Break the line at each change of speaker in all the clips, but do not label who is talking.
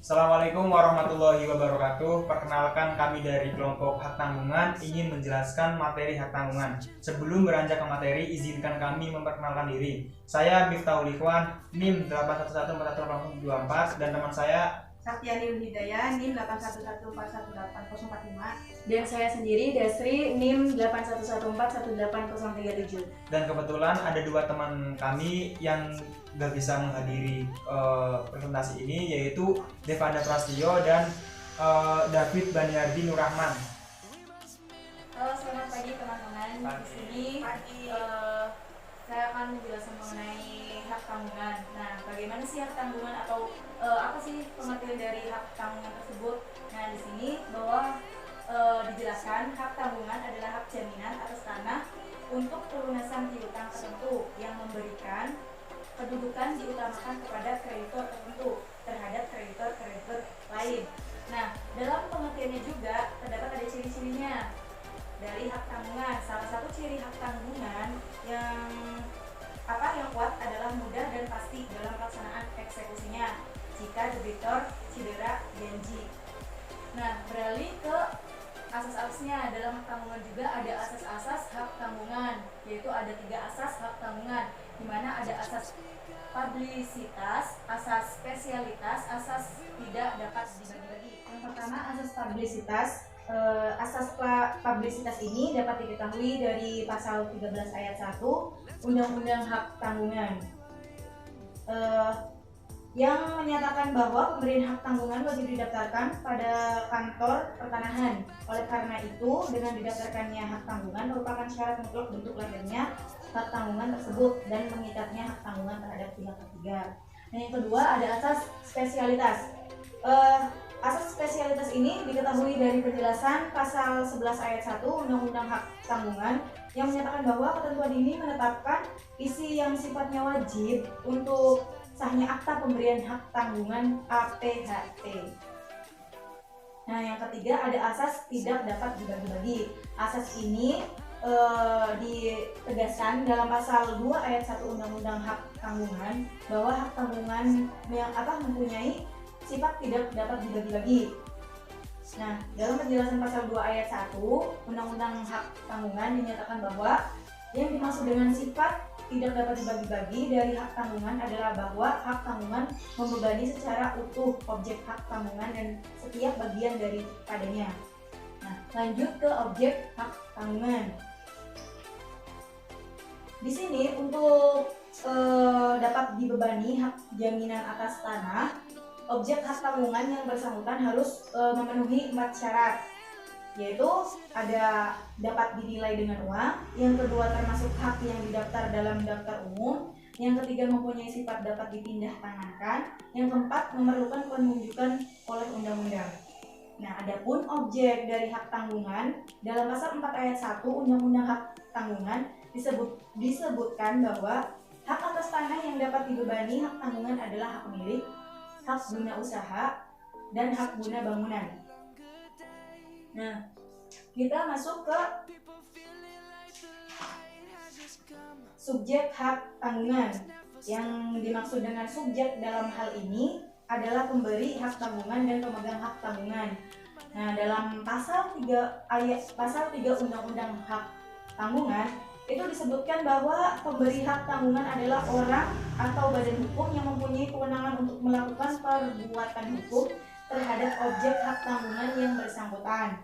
Assalamualaikum warahmatullahi wabarakatuh. Perkenalkan, kami dari kelompok hak tanggungan ingin menjelaskan materi hak tanggungan. Sebelum beranjak ke materi, izinkan kami memperkenalkan diri. Saya Miftahul Ikhwan, NIM 8114824, dan teman saya
Satyani Hidayah, NIM 811411805.
Dan saya sendiri Desri, NIM 811418037.
Dan kebetulan ada dua teman kami yang gak bisa menghadiri presentasi ini, yaitu Devanda Prastio dan David Baniardi Nurrahman.
Halo, selamat pagi teman-teman. Di sini saya akan menjelaskan mengenai hak tanggungan. Nah, bagaimana sih hak tanggungan atau apa sih pengertian dari hak tanggungan tersebut? Nah, di sini bahwa dijelaskan hak tanggungan adalah hak jaminan atas tanah untuk pelunasan piutang tertentu yang memberikan kedudukan diutamakan kepada kreditor tertentu terhadap kreditor-kreditor lain. Nah, dalam pengertiannya juga terdapat ada ciri-cirinya dari hak tanggungan. Salah satu ciri hak tanggungan yang kuat adalah mudah dan pasti dalam pelaksanaan eksekusinya jika debitur cedera janji. Nah, beralih ke asas-asasnya. Dalam hak tanggungan juga ada asas-asas hak tanggungan, yaitu ada 3 asas hak tanggungan, di mana ada asas publisitas, asas spesialitas, asas tidak dapat dibagi-bagi. Yang pertama, asas publisitas. Asas publisitas ini dapat diketahui dari pasal 13 ayat 1 Undang-Undang Hak Tanggungan, yang menyatakan bahwa pemberian hak tanggungan wajib didaftarkan pada kantor pertanahan. Oleh karena itu, dengan didaftarkannya hak tanggungan merupakan syarat mutlak bentuk lahirnya hak tanggungan tersebut dan mengikatnya hak tanggungan terhadap pihak ketiga. Dan yang kedua, ada asas spesialitas. Asas spesialitas ini diketahui dari penjelasan pasal 11 ayat 1 Undang-Undang Hak Tanggungan, yang menyatakan bahwa ketentuan ini menetapkan isi yang sifatnya wajib untuk sahnya akta pemberian hak tanggungan APHT. Nah, yang ketiga ada asas tidak dapat dibagi-bagi. Asas ini ditegaskan dalam pasal 2 ayat 1 Undang-Undang Hak Tanggungan bahwa hak tanggungan yang mempunyai sifat tidak dapat dibagi-bagi. Nah, dalam penjelasan pasal 2 ayat 1 Undang-Undang Hak Tanggungan dinyatakan bahwa yang dimaksud dengan sifat tidak dapat dibagi-bagi dari hak tanggungan adalah bahwa hak tanggungan membebani secara utuh objek hak tanggungan dan setiap bagian daripadanya. Nah, lanjut ke objek hak tanggungan. Di sini untuk dapat dibebani hak jaminan atas tanah, objek hak tanggungan yang bersangkutan harus memenuhi 4 syarat, yaitu ada dapat dinilai dengan uang, yang kedua termasuk hak yang didaftar dalam daftar umum, yang ketiga mempunyai sifat dapat dipindah tangankan, yang keempat memerlukan penunjukan oleh undang-undang. Nah, adapun objek dari hak tanggungan dalam pasal 4 ayat 1 Undang-Undang Hak Tanggungan disebutkan bahwa hak atas tanah yang dapat dibebani hak tanggungan adalah hak milik, hak guna usaha, dan hak guna bangunan. Nah, kita masuk ke subjek hak tanggungan. Yang dimaksud dengan subjek dalam hal ini adalah pemberi hak tanggungan dan pemegang hak tanggungan. Nah, dalam pasal 3 Undang-Undang Hak Tanggungan itu disebutkan bahwa pemberi hak tanggungan adalah orang atau badan hukum yang mempunyai kewenangan untuk melakukan perbuatan hukum terhadap objek hak tanggungan yang bersangkutan.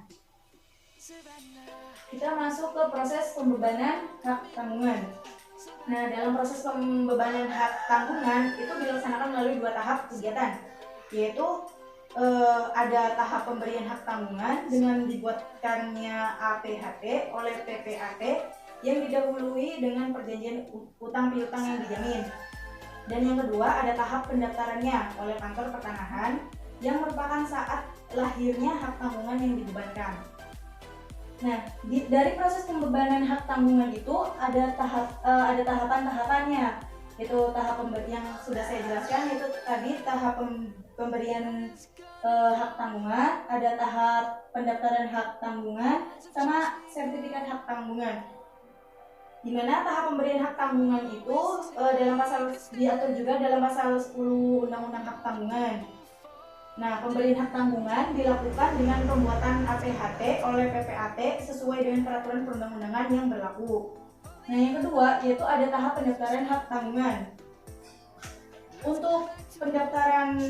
Kita masuk ke proses pembebanan hak tanggungan. Nah, dalam proses pembebanan hak tanggungan itu dilaksanakan melalui 2 tahap kegiatan, yaitu ada tahap pemberian hak tanggungan dengan dibuatkannya APHT oleh PPAT yang didahului dengan perjanjian utang piutang yang dijamin. Dan yang kedua ada tahap pendaftarannya oleh kantor pertanahan yang merupakan saat lahirnya hak tanggungan yang dibebankan. Nah, dari proses pembebanan hak tanggungan itu ada tahapan-tahapannya. Itu tahap yang sudah saya jelaskan, yaitu tadi tahap pemberian hak tanggungan, ada tahap pendaftaran hak tanggungan, sama sertifikat hak tanggungan. Di mana tahap pemberian hak tanggungan itu diatur juga dalam pasal 10 Undang-Undang Hak Tanggungan.
Nah, pemberian hak tanggungan dilakukan dengan pembuatan APHT oleh PPAT sesuai dengan peraturan perundang-undangan yang berlaku. Nah, yang kedua yaitu ada tahap pendaftaran hak tanggungan. Untuk pendaftaran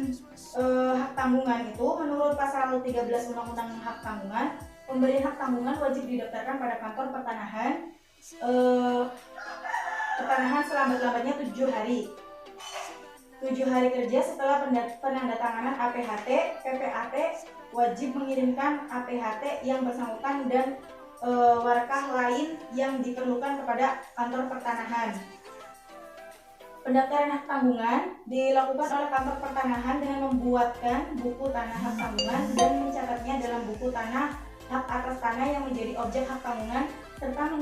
hak tanggungan itu menurut pasal 13 Undang-Undang Hak Tanggungan, pemberian hak tanggungan wajib didaftarkan pada kantor pertanahan selambat-lambatnya 7 hari. 7 hari kerja setelah penandatanganan APHT, PPAT wajib mengirimkan APHT yang bersangkutan dan warakah lain yang diperlukan kepada kantor pertanahan. Pendaftaran hak tanggungan dilakukan oleh kantor pertanahan dengan membuatkan buku tanah hak tanggungan dan mencatatnya dalam buku tanah hak atas tanah yang menjadi objek hak tanggungan serta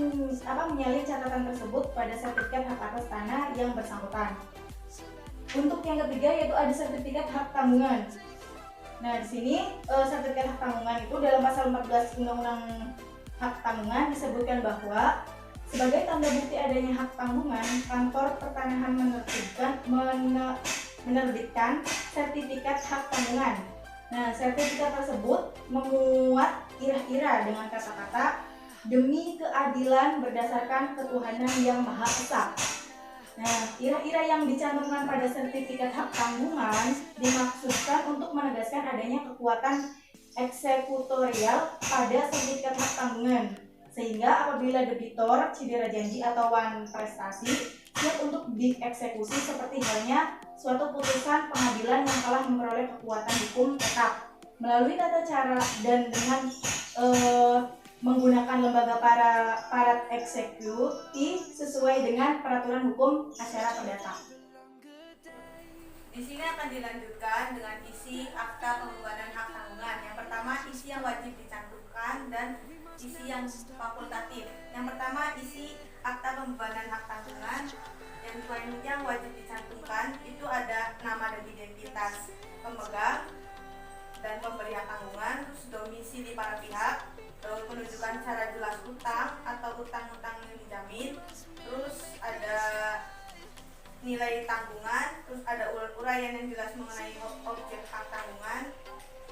menyalin catatan tersebut pada sertifikat hak atas tanah yang bersangkutan. Untuk yang ketiga yaitu ada sertifikat hak tanggungan. Nah, di sini sertifikat hak tanggungan itu dalam pasal 14 Undang-Undang Hak Tanggungan disebutkan bahwa sebagai tanda bukti adanya hak tanggungan, kantor pertanahan menerbitkan sertifikat hak tanggungan. Nah, sertifikat tersebut memuat irah-ira dengan kata-kata demi keadilan berdasarkan ketuhanan yang Maha Esa. Nah, ira-ira yang dicantumkan pada sertifikat hak tanggungan dimaksudkan untuk menegaskan adanya kekuatan eksekutorial pada sertifikat hak tanggungan, sehingga apabila debitor, cedera janji atau wan prestasi siap untuk dieksekusi seperti halnya suatu putusan pengadilan yang telah memperoleh kekuatan hukum tetap melalui tata cara dan dengan menggunakan lembaga parat eksekutif sesuai dengan peraturan hukum acara perdata.
Di sini akan dilanjutkan dengan isi akta pembebanan hak tanggungan. Yang pertama, isi yang wajib dicantumkan dan isi yang fakultatif. Yang pertama, isi akta pembebanan hak tanggungan. Yang wajib dicantumkan itu ada nama dan identitas pemegang dan pemberi hak tanggungan, terus domisili para pihak, menunjukkan cara jelas utang atau utang-utang yang dijamin, terus ada nilai tanggungan, terus ada uraian yang jelas mengenai objek hak tanggungan.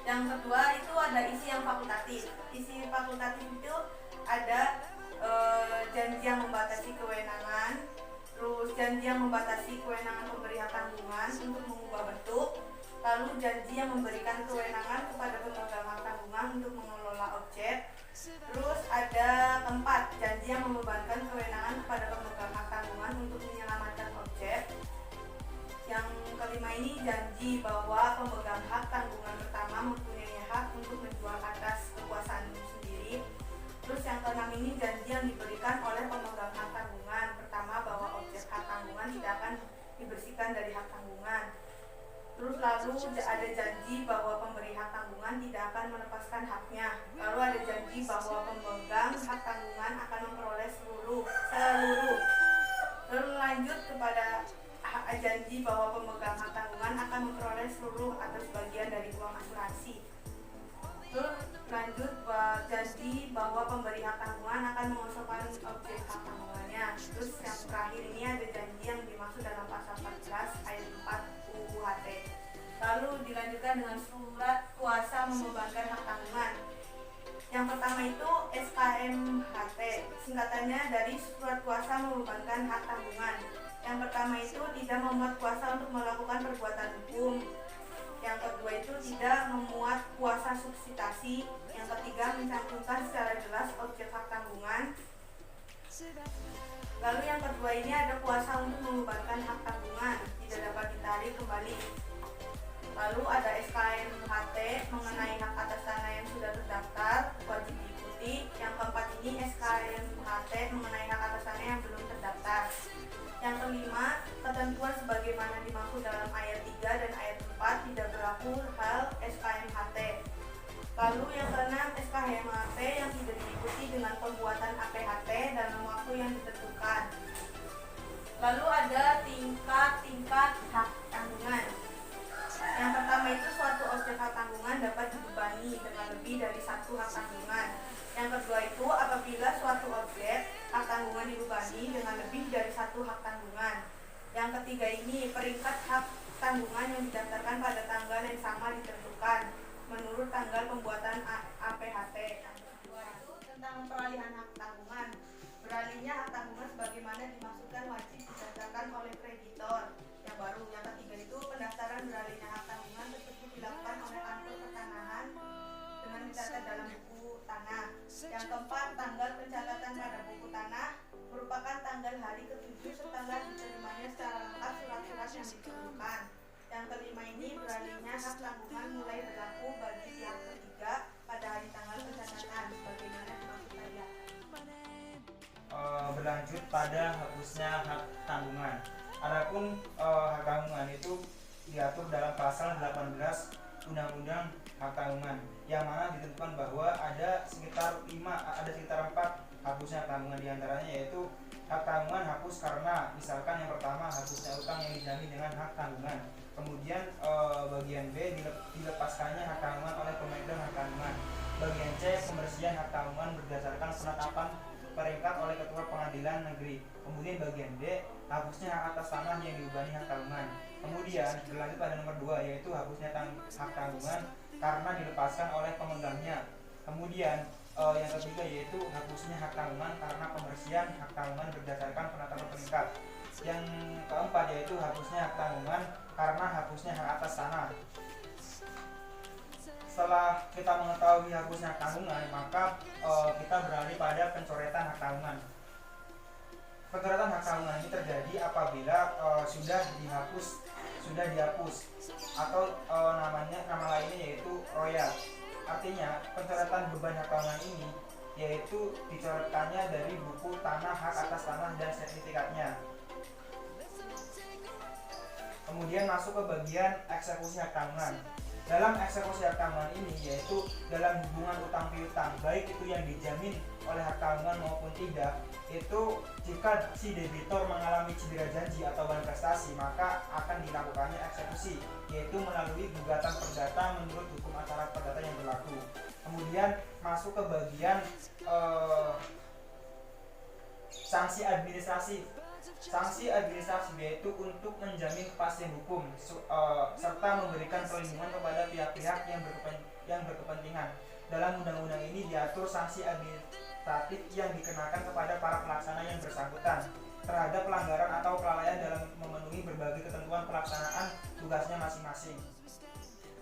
Yang kedua itu ada isi yang fakultatif. Isi fakultatif itu ada janji yang membatasi kewenangan, terus janji yang membatasi kewenangan pemberi hak tanggungan untuk mengubah bentuk, lalu janji yang memberikan kewenangan kepada pemegang hak tanggungan untuk mengelola objek. Terus ada keempat, janji yang membebankan kewenangan kepada pemegang hak tanggungan untuk menyelamatkan objek. Yang kelima ini janji bahwa pemegang hak tanggungan pertama mempunyai hak untuk menjual atas kekuasaan sendiri. Terus yang keenam ini janji yang diberikan oleh pemegang hak tanggungan pertama bahwa objek hak tanggungan tidak akan dibersihkan dari hak tanggungan. Terus lalu ada janji bahwa pemberi hak tanggungan tidak akan melepaskan haknya. Lalu ada janji bahwa pemegang hak tanggungan akan memperoleh seluruh. Lalu lanjut kepada janji bahwa pemegang hak tanggungan akan memperoleh seluruh atau sebagian dari uang asuransi. Terus lanjut janji bahwa pemberi hak tanggungan akan mengosongkan objek hak tanggungannya. Terus yang terakhir ini ada janji yang dimaksud dalam pasal 14 ayat 4 UUHT. Lalu dilanjutkan dengan surat kuasa membebankan hak tanggungan. Yang pertama itu SKMHT, singkatannya dari surat kuasa membebankan hak tanggungan. Yang pertama itu tidak memuat kuasa untuk melakukan perbuatan hukum. Yang kedua itu tidak memuat kuasa subsitasi. Yang ketiga mencantumkan secara jelas objek hak tanggungan. Lalu yang kedua ini ada kuasa untuk membebankan hak tanggungan, tidak dapat ditarik kembali. Lalu ada SKMHT mengenai hak atas tanah yang sudah terdaftar, wajib diikuti. Yang keempat ini SKMHT mengenai hak atas tanah yang belum terdaftar. Yang kelima, ketentuan sebagaimana dimaksud dalam ayat 3 dan ayat 4 tidak berlaku hal SKMHT. Lalu yang keenam, SKMHT yang tidak diikuti dengan pembuatan APHT dalam waktu yang ditentukan. Lalu ada tingkat-tingkat hak tanggungan. Yang pertama itu suatu objek hak tanggungan dapat dibebani dengan lebih dari satu hak tanggungan. Yang kedua itu apabila suatu objek hak tanggungan dibebani dengan lebih dari satu hak tanggungan. Yang ketiga ini peringkat hak tanggungan yang didaftarkan pada tanggal yang sama ditentukan menurut tanggal pembuatan APHT. Yang kedua itu tentang peralihan hak tanggungan. Beralihnya hak tanggungan sebagaimana dimaksudkan wajib didaftarkan oleh kreditor yang baru. Yang ketiga itu pendaftaran beralihnya hak tanggungan tersebut dilakukan oleh kantor pertanahan dengan mencatat dalam buku tanah. Yang keempat, tanggal pencatatan pada buku tanah merupakan tanggal hari ke-7 setelah diterimanya secara lengkap surat-surat yang diperlukan. Yang kelima ini beralihnya hak tanggungan mulai berlaku bagi pihak ketiga pada hari tanggal pencatatan sebagaimana dimaksud tadi.
Berlanjut pada hapusnya hak tanggungan. Adapun hak tanggungan itu diatur dalam pasal 18 Undang-Undang Hak Tanggungan, yang mana ditentukan bahwa ada sekitar 4 hapusnya hak tanggungan, diantaranya yaitu hak tanggungan hapus karena misalkan yang pertama hapusnya utang yang dijamin dengan hak tanggungan. Kemudian bagian B dilepaskannya hak tanggungan oleh pemegang hak tanggungan. Bagian C pembersihan hak tanggungan berdasarkan penetapan peringkat oleh Ketua Pengadilan Negeri. Kemudian bagian D hapusnya hak atas tanah yang dibebani hak tanggungan. Kemudian berlanjut pada nomor 2 yaitu hapusnya hak tanggungan karena dilepaskan oleh pemegangnya. Kemudian yang ketiga yaitu hapusnya hak tanggungan karena pembersihan hak tanggungan berdasarkan penetapan peringkat. Yang keempat yaitu hapusnya hak tanggungan karena hapusnya hak atas tanah. Setelah kita mengetahui hapusnya hak tanggungan, maka kita beralih pada pencoretan hak tanggungan. Pencoretan hak tanggungan ini terjadi apabila sudah dihapus atau nama lainnya yaitu royal. Artinya pencoretan beban hak tanggungan ini yaitu dicoretkannya dari buku tanah, hak atas tanah dan sertifikatnya. Kemudian masuk ke bagian eksekusi hak tanggungan. Dalam eksekusi hak tanggungan ini yaitu dalam hubungan utang piutang, baik itu yang dijamin oleh hak tanggungan maupun tidak, itu jika si debitor mengalami cedera janji atau manifestasi, maka akan dilakukannya eksekusi, yaitu melalui gugatan perdata menurut hukum acara perdata yang berlaku. Kemudian masuk ke bagian sanksi administrasi. Sanksi administrasi yaitu untuk menjamin kepastian hukum serta memberikan perlindungan kepada pihak-pihak yang berkepentingan. Dalam undang-undang ini diatur sanksi administratif yang dikenakan kepada para pelaksana yang bersangkutan terhadap pelanggaran atau kelalaian dalam memenuhi berbagai ketentuan pelaksanaan tugasnya masing-masing.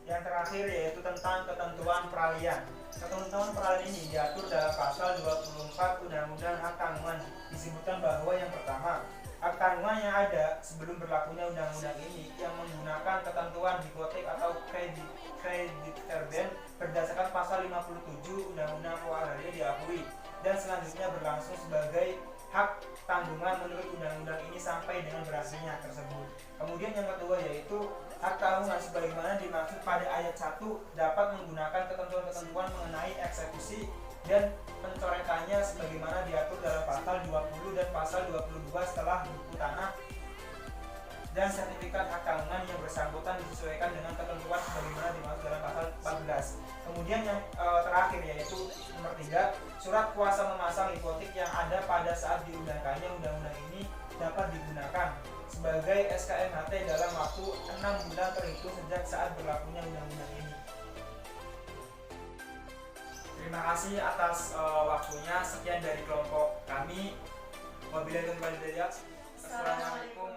Yang terakhir yaitu tentang ketentuan peralihan. Ketentuan peralihan ini diatur dalam pasal 24 Undang-Undang Hak Tanggungan. Disebutkan bahwa yang pertama, hak tanggungan yang ada sebelum berlakunya undang-undang ini yang menggunakan ketentuan hipotek atau kredit terben berdasarkan pasal 57 Undang-Undang Keuangan Syariah diakui dan selanjutnya berlangsung sebagai hak tanggungan menurut undang-undang ini sampai dengan berakhirnya hak tersebut. Kemudian yang kedua yaitu hak tanggungan sebagaimana dimaksud pada ayat 1 dapat menggunakan ketentuan-ketentuan mengenai eksekusi dan pencoretannya sebagaimana diatur dalam pasal 20 dan pasal 22 setelah buku tanah dan sertifikat hak tanggungan yang bersangkutan disesuaikan dengan ketentuan sebagaimana dimaksud dalam pasal 14. Kemudian yang terakhir yaitu nomor 3, surat kuasa memasang hipotek yang ada pada saat diundangkannya undang-undang ini dapat digunakan sebagai SKMHT dalam waktu 6 bulan terhitung sejak saat berlakunya undang-undang ini. Terima kasih atas waktunya. Sekian dari kelompok kami. Wabillahi taufiq wal hidayah. Assalamualaikum